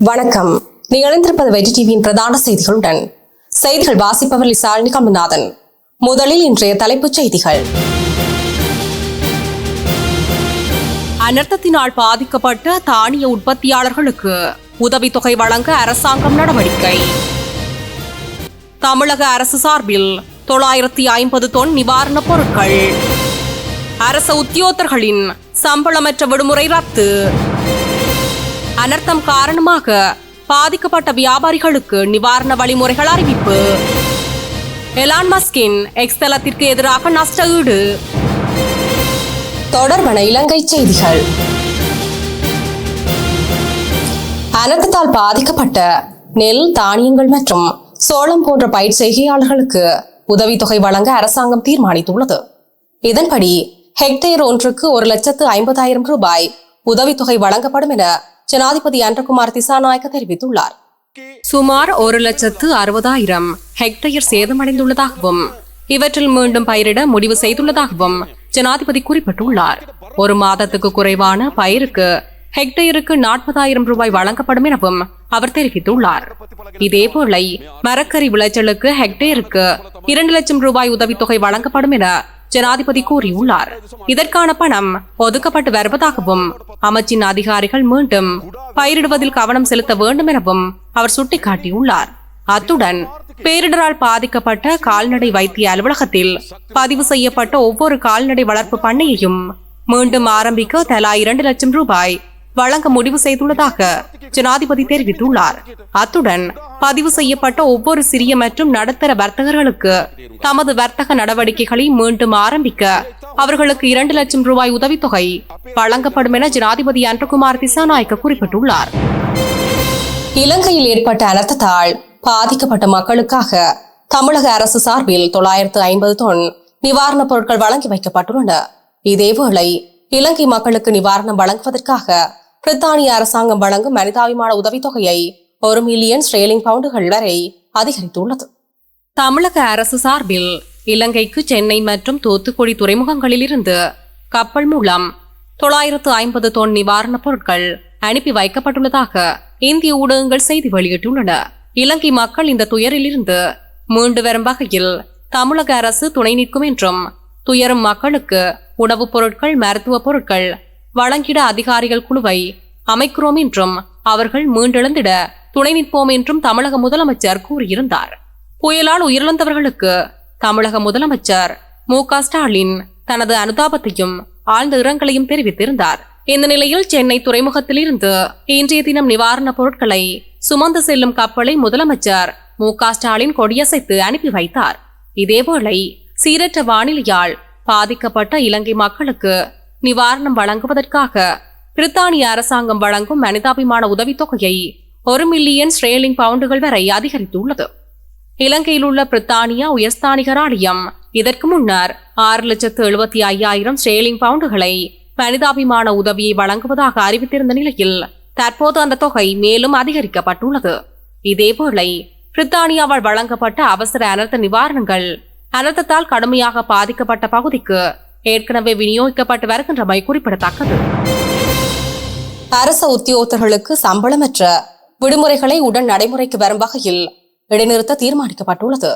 வணக்கம். நீங்கள் இணைந்திருப்பது வெற்றி டிவியின் பிரதான செய்திகளுடன். செய்திகள் வாசிப்பவர் லிசாலினி கமல்நாதன். முதலில் இன்றைய தலைப்புச் செய்திகள். அனர்த்தத்தினால் பாதிக்கப்பட்ட தானிய உற்பத்தியாளர்களுக்கு உதவித்தொகை வழங்க அரசாங்கம் நடவடிக்கை. தமிழக அரசு சார்பில் 950 தொன் நிவாரணப் பொருட்கள். அரசு உத்தியோகத்தர்களின் சம்பளமற்ற விடுமுறை ரத்து. அனர்த்தம் காரணமாக பாதிக்கப்பட்ட வியாபாரிகளுக்கு நிவாரண வழிமுறைகள் அறிவிப்பு. எலான் மஸ்கின் எக்ஸ் தளத்திற்கு எதிராக நஷ்ட ஈடு. தொடர்பான இலங்கை செய்திகள். அனர்த்தத்தால் பாதிக்கப்பட்ட நெல், தானியங்கள் மற்றும் சோளம் போன்ற பயிர் செய்கையாளர்களுக்கு உதவித்தொகை வழங்க அரசாங்கம் தீர்மானித்துள்ளது. இதன்படி ஹெக்டேர் ஒன்றுக்கு 1,50,000 ரூபாய் உதவித்தொகை வழங்கப்படும் என ஜனாதிபதி அன்றகுமார் திசாநாயக்க தெரிவித்துள்ளார். சுமார் 1,60,000 ஹெக்டேர் சேதமடைந்துள்ளதாகவும் இவற்றில் மீண்டும் பயிரிட முடிவு செய்துள்ளதாகவும் ஜனாதிபதி குறிப்பிட்டுள்ளார். ஒரு மாதத்துக்கு குறைவான பயிருக்கு ஹெக்டேருக்கு 40,000 ரூபாய் வழங்கப்படும் எனவும் அவர் தெரிவித்துள்ளார். இதேபோல மரக்கறி விளைச்சலுக்கு ஹெக்டேருக்கு 2 லட்சம் ரூபாய் உதவித்தொகை வழங்கப்படும் என ஜனாதிபதி கூறியுள்ளார். இதற்கான பணம் ஒதுக்கப்பட்டு வருவதாகவும் அமைச்சின் அதிகாரிகள் மீண்டும் பயிரிடுவதில் கவனம் செலுத்த வேண்டும் எனவும் அவர் சுட்டிக்காட்டியுள்ளார். அத்துடன் பேரிடரால் பாதிக்கப்பட்ட கால்நடை வைத்திய அலுவலகத்தில் பதிவு செய்யப்பட்ட ஒவ்வொரு கால்நடை வளர்ப்பு பண்ணையையும் மீண்டும் ஆரம்பிக்க தலா 2 லட்சம் ரூபாய் வழங்க முடிவு செய்துள்ளதாக ஜனாதிபதி தெரிவித்துள்ளார். அத்துடன் பதிவு செய்யப்பட்ட ஒவ்வொரு சிறிய மற்றும் நடுத்தர வர்த்தகர்களுக்கு தமது வர்த்தக நடவடிக்கைகளை மீண்டும் ஆரம்பிக்க அவர்களுக்கு 2 லட்சம் ரூபாய் உதவித்தொகை வழங்கப்படும் என ஜனாதிபதி அன்றகுமார் திசாநாயக்க குறிப்பிட்டுள்ளார். இலங்கையில் ஏற்பட்ட அனர்த்தத்தால் பாதிக்கப்பட்ட மக்களுக்காக தமிழக அரசு சார்பில் 950 தொன் நிவாரணப் பொருட்கள் வழங்கி வைக்கப்பட்டுள்ளன. இதேவேளை இலங்கை மக்களுக்கு நிவாரணம் வழங்குவதற்காக பிரித்தானிய அரசாங்கம் வழங்கும் மனிதாபிமான உதவித்தொகையை 1 மில்லியன் ஸ்ரேலிங் பவுண்டுகள் வரை அதிகரித்துள்ளது. தமிழக அரசு சார்பில் இலங்கைக்கு சென்னை மற்றும் தூத்துக்குடி துறைமுகங்களில் இருந்து கப்பல் மூலம் 950 தொன் நிவாரணப் பொருட்கள் அனுப்பி வைக்கப்பட்டுள்ளதாக இந்திய ஊடகங்கள் செய்தி வெளியிட்டுள்ளன. இலங்கை மக்கள் இந்த துயரில் இருந்து மீண்டு வரும் வகையில் தமிழக அரசு துணை நிற்கும் என்றும் துயரும் மக்களுக்கு உணவுப் பொருட்கள், மருத்துவ பொருட்கள் வழங்கிட அதிகாரிகள் குழுவை அமைக்கிறோம் என்றும் அவர்கள் மீண்டெழுந்திட துணை நிற்போம் என்றும் தமிழக முதலமைச்சர் கூறியிருந்தார். புயலால் உயிரிழந்தவர்களுக்கு தமிழக முதலமைச்சர் மு.க. ஸ்டாலின் தனது அனுதாபத்தையும் ஆழ்ந்த இரங்கலையும் தெரிவித்திருந்தார். இந்த நிலையில் சென்னை துறைமுகத்தில் இருந்து இன்றைய தினம் நிவாரணப் பொருட்களை சுமந்து செல்லும் கப்பலை முதலமைச்சர் மு.க. ஸ்டாலின் கொடியசைத்து அனுப்பி வைத்தார். இதேவேளை சீரற்ற வானிலையால் பாதிக்கப்பட்ட இலங்கை மக்களுக்கு நிவாரணம் வழங்குவதற்காக பிரித்தானிய அரசாங்கம் வழங்கும் மனிதாபிமான உதவித்தொகையை 1 மில்லியன் ஸ்ரேலிங் பவுண்டுகள் வரை அதிகரித்துள்ளது. இலங்கையில் உள்ள பிரித்தானியா உயர்ஸ்தானிகர் ஆலயம் இதற்கு முன்னர் 6,75,000 ஸ்ரேலிங் பவுண்டுகளை மனிதாபிமான உதவியை வழங்குவதாக அறிவித்திருந்த நிலையில் தற்போது அந்த தொகை மேலும் அதிகரிக்கப்பட்டுள்ளது. இதேவேளை பிரித்தானியாவால் வழங்கப்பட்ட அவசர அனர்த்த நிவாரணங்கள் அனர்த்தத்தால் கடுமையாக பாதிக்கப்பட்ட பகுதிக்கு ஏற்கனவே விநியோகிக்கப்பட்டு வருகின்றமை குறிப்பிடத்தக்கது. அரசு உத்தியோகத்தர்களுக்கு சம்பளமற்ற விடுமுறைகளை உடன் நடைமுறைக்கு வரும் வகையில் இடைநிறுத்த தீர்மானிக்கப்பட்டுள்ளது.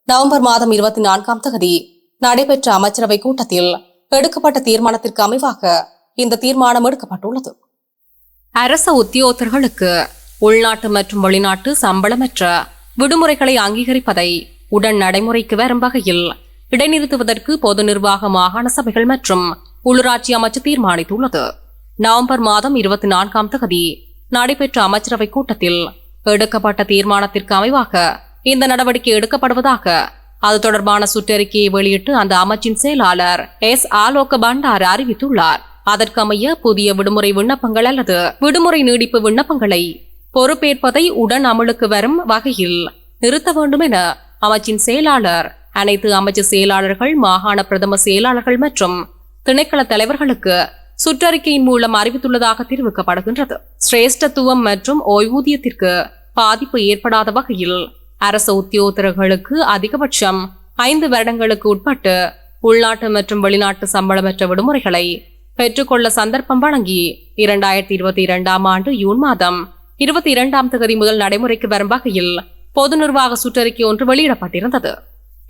நவம்பர் மாதம் 24ஆம் தேதி நடைபெற்ற அமைச்சரவை கூட்டத்தில் எடுக்கப்பட்ட தீர்மானத்திற்கு அமைவாக இந்த தீர்மானம் எடுக்கப்பட்டுள்ளது. அரசு உத்தியோகத்தர்களுக்கு உள்நாட்டு மற்றும் வெளிநாட்டு சம்பளமற்ற விடுமுறைகளை அங்கீகரிப்பதை உடன் நடைமுறைக்கு வரும் வகையில் இடைநிறுத்துவதற்கு பொது நிர்வாக மாகாண சபைகள் மற்றும் உள்ளூராட்சி அமைச்சு தீர்மானித்துள்ளது. நவம்பர் மாதம் 24ஆம் தேதி நடைபெற்ற அமைச்சரவை கூட்டத்தில் எடுக்கப்பட்ட தீர்மானத்திற்கு அமைவாக இந்த நடவடிக்கை எடுக்கப்படுவதாக அது தொடர்பான சுற்றறிக்கையை வெளியிட்டு அந்த அமைச்சின் செயலாளர் எஸ். ஆலோக பண்டார அறிவித்துள்ளார். அதற்கமைய புதிய விடுமுறை விண்ணப்பங்கள் அல்லது விடுமுறை நீடிப்பு விண்ணப்பங்களை பொறுப்பேற்பதை உடன் அமலுக்கு வரும் வகையில் நிறுத்த வேண்டும் என அமைச்சின் செயலாளர் அனைத்து அமைச்சு செயலாளர்கள், மாகாண பிரதம செயலாளர்கள் மற்றும் திணைக்கள தலைவர்களுக்கு சுற்றறிக்கையின் மூலம் அறிவித்துள்ளதாக தெரிவிக்கப்படுகின்றது. சிரேஷ்டத்துவம் மற்றும் ஓய்வூதியத்திற்கு பாதிப்பு ஏற்படாத வகையில் அரசு உத்தியோகத்தர்களுக்கு அதிகபட்சம் 5 வருடங்களுக்கு உட்பட்டு உள்நாட்டு மற்றும் வெளிநாட்டு சம்பளமற்ற விடுமுறைகளை பெற்றுக்கொள்ள சந்தர்ப்பம் வழங்கி 2022ஆம் ஆண்டு ஜூன் மாதம் 22ஆம் தேதி முதல் நடைமுறைக்கு வரும் வகையில் பொது நிர்வாக சுற்றறிக்கை ஒன்று வெளியிடப்பட்டிருந்தது.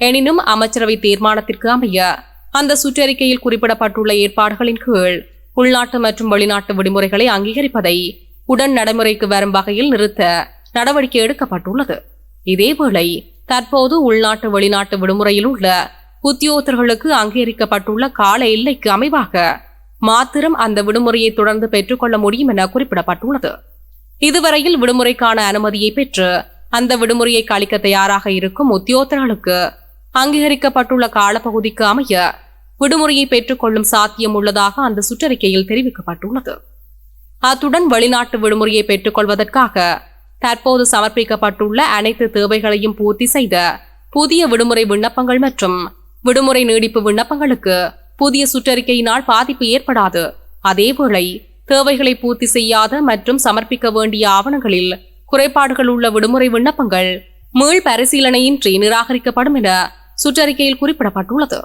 எனினும் அமைச்சரவை தீர்மானத்திற்கு அமைய அந்த சுற்றறிக்கையில் குறிப்பிடப்பட்டுள்ள ஏற்பாடுகளின் கீழ் உள்நாட்டு மற்றும் வெளிநாட்டு விடுமுறைகளை அங்கீகரிப்பதை உடன் நடைமுறைக்கு வரும் வகையில் நிறுத்த நடவடிக்கை எடுக்கப்பட்டுள்ளது. இதேவேளை தற்போது உள்நாட்டு வெளிநாட்டு விடுமுறையில் உள்ள உத்தியோகத்தர்களுக்கு அங்கீகரிக்கப்பட்டுள்ள கால எல்லைக்கு அமைவாக மாத்திரம் அந்த விடுமுறையை தொடர்ந்து பெற்றுக்கொள்ள முடியும் என குறிப்பிடப்பட்டுள்ளது. இதுவரையில் விடுமுறைக்கான அனுமதியை பெற்று அந்த விடுமுறையை கழிக்க தயாராக இருக்கும் உத்தியோகத்தர்களுக்கு அங்கீகரிக்கப்பட்டுள்ள காலப்பகுதிக்கு அமைய விடுமுறையை பெற்றுக்கொள்ளும் சாத்தியம் உள்ளதாக அந்த சுற்றறிக்கையில் தெரிவிக்கப்பட்டுள்ளது. அத்துடன் வெளிநாட்டு விடுமுறையை பெற்றுக்கொள்வதற்காக தற்போது சமர்ப்பிக்கப்பட்டுள்ள அனைத்து தேவைகளையும் பூர்த்தி செய்த புதிய விடுமுறை விண்ணப்பங்கள் மற்றும் விடுமுறை நீடிப்பு விண்ணப்பங்களுக்கு புதிய சுற்றறிக்கையினால் பாதிப்பு ஏற்படாது. அதேவேளை தேவைகளை பூர்த்தி செய்யாத மற்றும் சமர்ப்பிக்க வேண்டிய ஆவணங்களில் குறைபாடுகள் உள்ள விடுமுறை விண்ணப்பங்கள் மீள் பரிசீலனையின்றி நிராகரிக்கப்படும் என சுற்றறிக்கையில் குறிப்பிடப்பட்டுள்ளது.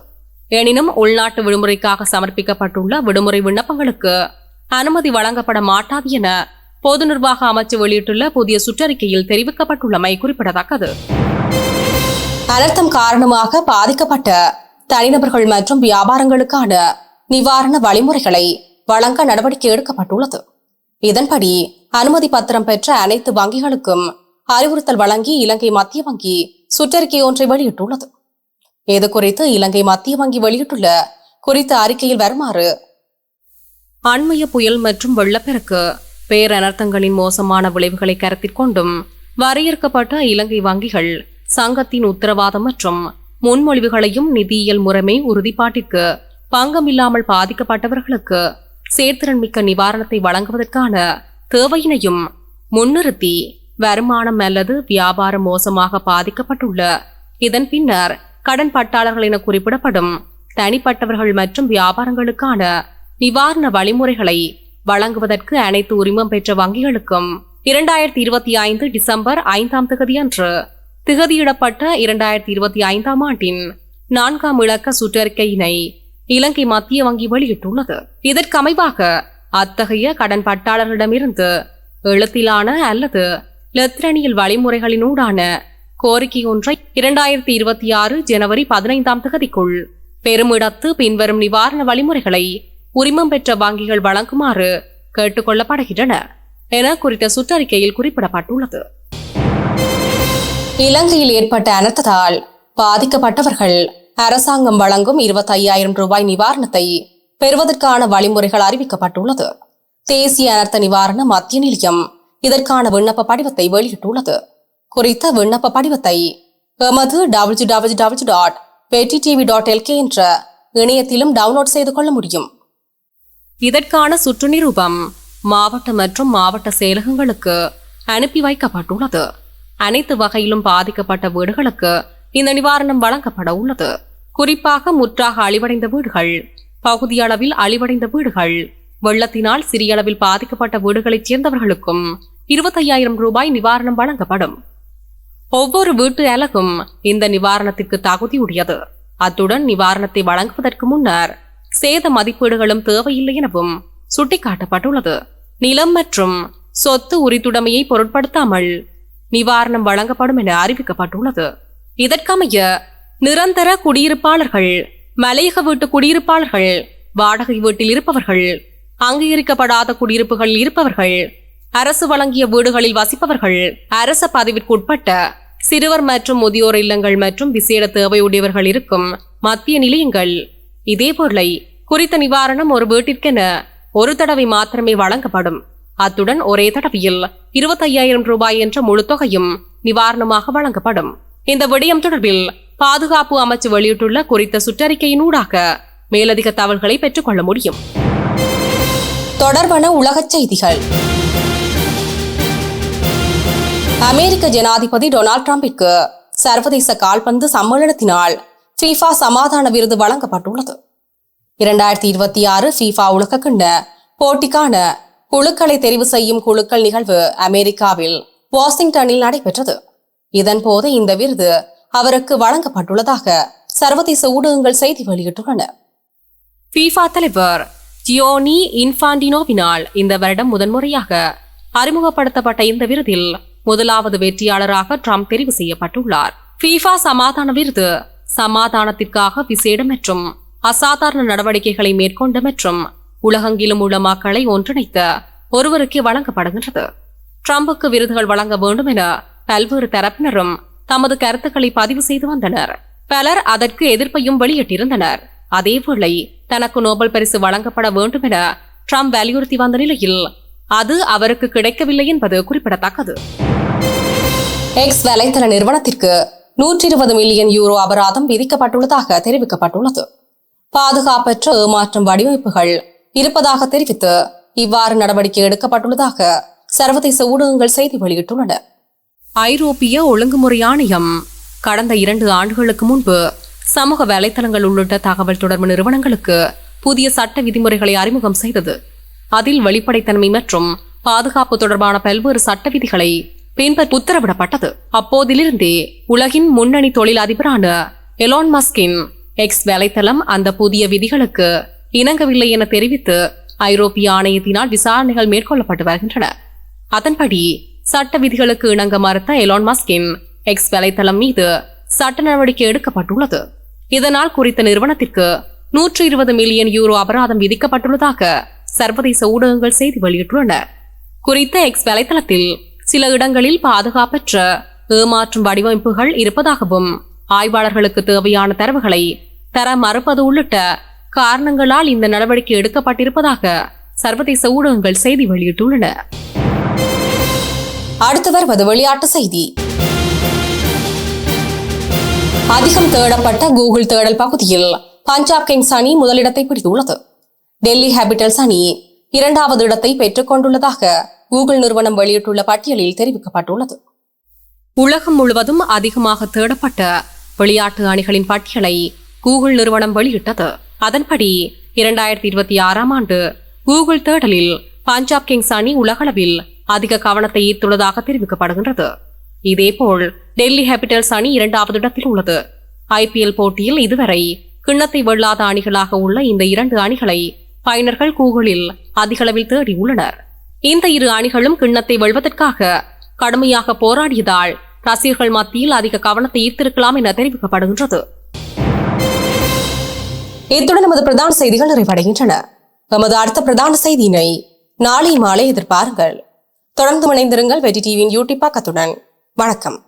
எனினும் உள்நாட்டு விடுமுறைக்காக சமர்ப்பிக்கப்பட்டுள்ள விடுமுறை விண்ணப்பங்களுக்கு அனுமதி வழங்கப்பட மாட்டாது என பொது நிர்வாக அமைச்சு வெளியிட்டுள்ள புதிய சுற்றறிக்கையில் தெரிவிக்கப்பட்டுள்ளமை குறிப்பிடத்தக்கது. அனர்த்தம் காரணமாக பாதிக்கப்பட்ட தனிநபர்கள் மற்றும் வியாபாரங்களுக்கான நிவாரண வழிமுறைகளை வழங்க நடவடிக்கை எடுக்கப்பட்டுள்ளது. இதன்படி அனுமதி பத்திரம் பெற்ற அனைத்து வங்கிகளுக்கும் அறிவுறுத்தல் வழங்கி இலங்கை மத்திய வங்கி சுற்றறிக்கை ஒன்றை வெளியிட்டுள்ளது. இது குறித்து இலங்கை மத்திய வங்கி வெளியிட்டுள்ள குறித்த அறிக்கையில் வருமாறு: அண்மைய புயல் மற்றும் வெள்ளப்பெருக்கு பேரனர்த்தங்களின் மோசமான விளைவுகளை கருத்தில் கொண்டும் வரையறுக்கப்பட்ட இலங்கை வங்கிகள் சங்கத்தின் உத்தரவாதம் மற்றும் முன்மொழிவுகளையும் நிதியியல் முறைமை உறுதிப்பாட்டிற்கு பங்கமில்லாமல் பாதிக்கப்பட்டவர்களுக்கு சேர்த்திறன்மிக்க நிவாரணத்தை வழங்குவதற்கான தேவையினையும் முன்னிறுத்தி வருமானம் அல்லது வியாபாரம் மோசமாக பாதிக்கப்பட்டுள்ள இதன் பின்னர் கடன் பட்டாளர்கள் என குறிப்பிடப்படும் தனிப்பட்டவர்கள் மற்றும் வியாபாரங்களுக்கான நிவாரண வழிமுறைகளை வழங்குவதற்கு அனைத்து உரிமம் பெற்ற வங்கிகளுக்கும் 2025 டிசம்பர் 5ஆம் தேதி அன்று திகதியிடப்பட்ட 2025ஆம் ஆண்டின் 4ஆம் இலக்க சுற்றறிக்கையினை இலங்கை மத்திய வங்கி வெளியிட்டுள்ளது. இதற்கமைவாக அத்தகைய கடன் பட்டாளர்களிடமிருந்து எழுத்திலான அல்லது லெத்திரனியல் வழிமுறைகளினூடான கோரிக்கை ஒன்றை 2026 ஜனவரி 15ஆம் தேதிக்குள் பெருமிடத்து பின்வரும் நிவாரண வழிமுறைகளை உரிமம் பெற்ற வங்கிகள் வழங்குமாறு கேட்டுக்கொள்ளப்படுகின்றன என குறித்த சுற்றறிக்கையில் குறிப்பிடப்பட்டுள்ளது. இலங்கையில் ஏற்பட்ட அனர்த்தத்தால் பாதிக்கப்பட்டவர்கள் அரசாங்கம் வழங்கும் 25,000 ரூபாய் நிவாரணத்தை பெறுவதற்கான வழிமுறைகள் அறிவிக்கப்பட்டுள்ளது. தேசிய அனர்த்த நிவாரண மத்திய நிலையம் இதற்கான விண்ணப்ப படிவத்தை வெளியிட்டுள்ளது. குறித்த விண்ணப்ப படிவத்தை எமது www.pettv.lk என்ற இணையத்திலும் டவுன்லோட் செய்து கொள்ள முடியும். இதற்கான சுற்று நிரூபம் மாவட்ட மற்றும் மாவட்ட செயலகங்களுக்கு அனுப்பி வைக்கப்பட்டுள்ளது. அனைத்து வகையிலும் பாதிக்கப்பட்ட வீடுகளுக்கு இந்த நிவாரணம் வழங்கப்பட உள்ளது. குறிப்பாக முற்றாக அழிவடைந்த வீடுகள், பகுதியளவில் அழிவடைந்த வீடுகள், வெள்ளத்தினால் சிறிய அளவில் பாதிக்கப்பட்ட வீடுகளைச் சேர்ந்தவர்களுக்கும் 25,000 ரூபாய் நிவாரணம் வழங்கப்படும். ஒவ்வொரு வீட்டு அலகும் இந்த நிவாரணத்திற்கு தகுதியுடையது. அத்துடன் நிவாரணத்தை வழங்குவதற்கு முன்னர் சேத மதிப்பீடுகளும் தேவையில்லை எனவும் சுட்டிக்காட்டப்பட்டுள்ளது. நிலம் மற்றும் சொத்து உரித்துடைமையை பொருட்படுத்தாமல் நிவாரணம் வழங்கப்படும் என அறிவிக்கப்பட்டுள்ளது. இதற்கமைய நிரந்தர குடியிருப்பாளர்கள், மலையக வீட்டு குடியிருப்பாளர்கள், வாடகை வீட்டில் இருப்பவர்கள், அங்கீகரிக்கப்படாத குடியிருப்புகளில் இருப்பவர்கள், அரசு வழங்கிய வீடுகளில் வசிப்பவர்கள், அரச பதவிற்குட்பட்ட சிறுவர் மற்றும் முதியோர் இல்லங்கள் மற்றும் விசேட தேவையுடையவர்கள் இருக்கும் மத்திய நிலையங்கள் இதேபோல குறித்த நிவாரணம் ஒரு வீட்டிற்கென ஒரு தடவை மாத்திரமே வழங்கப்படும். அத்துடன் ஒரே தடவையில் 25,000 ரூபாய் என்ற முழு தொகையும் நிவாரணமாக வழங்கப்படும். இந்த விடயம் தொடர்பில் பாதுகாப்பு அமைச்சு வெளியிட்டுள்ள குறித்த சுற்றறிக்கையினூடாக மேலதிக தகவல்களை பெற்றுக்கொள்ள முடியும். தொடர்பான உலகச் செய்திகள். அமெரிக்க ஜனாதிபதி டொனால்ட் டிரம்பிற்கு சர்வதேச கால்பந்து சம்மேளனத்தினால் FIFA சமாதான விருது வழங்கப்பட்டுள்ளது. 2026 FIFA உலகக்கிண்ண போட்டிக்கான குழுக்களை தெரிவு செய்யும் குழுக்கள் நிகழ்வு அமெரிக்காவில் வாஷிங்டனில் நடைபெற்றது. இதன்போது இந்த விருது அவருக்கு வழங்கப்பட்டுள்ளதாக சர்வதேச ஊடகங்கள் செய்தி வெளியிட்டுள்ளன. FIFA தலைவர் ஜியோனி இன்ஃபான்டினோவினால் இந்த வருடம் முதன்முறையாக அறிமுகப்படுத்தப்பட்ட இந்த விருதில் முதலாவது வெற்றியாளராக ட்ரம்ப் தெரிவு செய்யப்பட்டுள்ளார். FIFA சமாதான விருது சமாதானத்திற்காக விசேட மற்றும் அசாதாரண நடவடிக்கைகளை மேற்கொண்ட மற்றும் உலகெங்கிலும் உள்ள மக்களை ஒன்றிணைத்த ஒருவருக்கு வழங்கப்படுகின்றது. ட்ரம்புக்கு விருதுகள் வழங்க வேண்டும் என பல்வேறு தரப்பினரும் தமது கருத்துக்களை பதிவு செய்து வந்தனர். பலர் அதற்கு எதிர்ப்பையும் வெளியிட்டிருந்தனர். அதேவேளை தனக்கு நோபல் பரிசு வழங்கப்பட வேண்டும் என ட்ரம்ப் வலியுறுத்தி வந்த நிலையில் அது அவருக்கு கிடைக்கவில்லை என்பது குறிப்பிடத்தக்கது. எக்ஸ் வலைத்தள நிறுவனத்திற்கு 120 மில்லியன் யூரோ அபராதம் விதிக்கப்பட்டுள்ளதாக தெரிவிக்கப்பட்டுள்ளது. பாதுகாப்பற்ற ஏமாற்றும் வடிவமைப்புகள் இருப்பதாக தெரிவித்து இவ்வாறு நடவடிக்கை எடுக்கப்பட்டுள்ளதாக சர்வதேச ஊடகங்கள் செய்தி வெளியிட்டுள்ளன. ஐரோப்பிய ஒழுங்குமுறை ஆணையம் கடந்த 2 ஆண்டுகளுக்கு முன்பு சமூக வலைத்தளங்கள் உள்ளிட்ட தகவல் தொடர்பு நிறுவனங்களுக்கு புதிய சட்ட விதிமுறைகளை அறிமுகம் செய்தது. அதில் வெளிப்படைத்தன்மை மற்றும் பாதுகாப்பு தொடர்பான பல்வேறு சட்ட விதிகளை பின்பற்ற உத்தரவிடப்பட்டது. அப்போதிலிருந்தே உலகின் முன்னணி தொழில் அதிபரான எலான் மஸ்கின் எக்ஸ் வலைத்தளம் அந்த புதிய விதிகளுக்கு இணங்கவில்லை என தெரிவித்து ஐரோப்பிய ஆணையத்தினால் விசாரணைகள் மேற்கொள்ளப்பட்டு வருகின்றன. அதன்படி சட்ட விதிகளுக்கு இணங்க மறுத்த எலான் மஸ்கின் எக்ஸ் வலைத்தளம் மீது சட்ட நடவடிக்கை எடுக்கப்பட்டுள்ளது. இதனால் குறித்த நிறுவனத்திற்கு 120 மில்லியன் யூரோ அபராதம் விதிக்கப்பட்டுள்ளதாக சர்வதேச ஊடகங்கள் செய்தி வெளியிட்டுள்ளன. குறித்த எக்ஸ் வலைத்தளத்தில் சில இடங்களில் பாதுகாப்பற்ற ஏமாற்றும் வடிவமைப்புகள் இருப்பதாகவும் ஆய்வாளர்களுக்கு தேவையான தரவுகளை தர மறுப்பது உள்ளிட்ட காரணங்களால் இந்த நடவடிக்கை எடுக்கப்பட்டிருப்பதாக சர்வதேச ஊடகங்கள் செய்தி வெளியிட்டுள்ளன. அடுத்து வருவது விளையாட்டு செய்தி. அதிகம் தேடப்பட்ட கூகுள் தேடல் பகுதியில் பஞ்சாப் கிங்ஸ் அணி முதலிடத்தை பிடித்துள்ளது. டெல்லி கேபிட்டல்ஸ் அணி 2வது இடத்தை பெற்றுக் கொண்டுள்ளதாக கூகுள் நிறுவனம் வெளியிட்டுள்ள பட்டியலில் தெரிவிக்கப்பட்டுள்ளது. உலகம் முழுவதும் அதிகமாக தேடப்பட்ட விளையாட்டு அணிகளின் பட்டியலை கூகுள் நிறுவனம் வெளியிட்டது. அதன்படி 2026ஆம் ஆண்டு கூகுள் தேடலில் பஞ்சாப் கிங்ஸ் அணி உலகளவில் அதிக கவனத்தை ஈர்த்துள்ளதாக தெரிவிக்கப்படுகின்றது. இதேபோல் டெல்லி கேபிட்டல்ஸ் அணி 2வது இடத்தில் உள்ளது. IPL போட்டியில் இதுவரை கிண்ணத்தை வெல்லாத அணிகளாக உள்ள இந்த 2 அணிகளை பயனர்கள் கூகுளில் அதிகளவில் தேடி உள்ளனர். இந்த 2 அணிகளும் கிண்ணத்தை வெல்வதற்காக கடுமையாக போராடியதால் ரசிகர்கள் மத்தியில் அதிக கவனத்தை ஈர்த்திருக்கலாம் என தெரிவிக்கப்படுகின்றது. இத்துடன் நமது பிரதான செய்திகள் நிறைவடைகின்றன. நமது அடுத்த பிரதான செய்தியினை நாளை மாலை எதிர்பாருங்கள். தொடர்ந்து இணைந்திருங்கள் வெற்றி டிவியின் யூடியூப் பக்கத்துடன். வணக்கம்.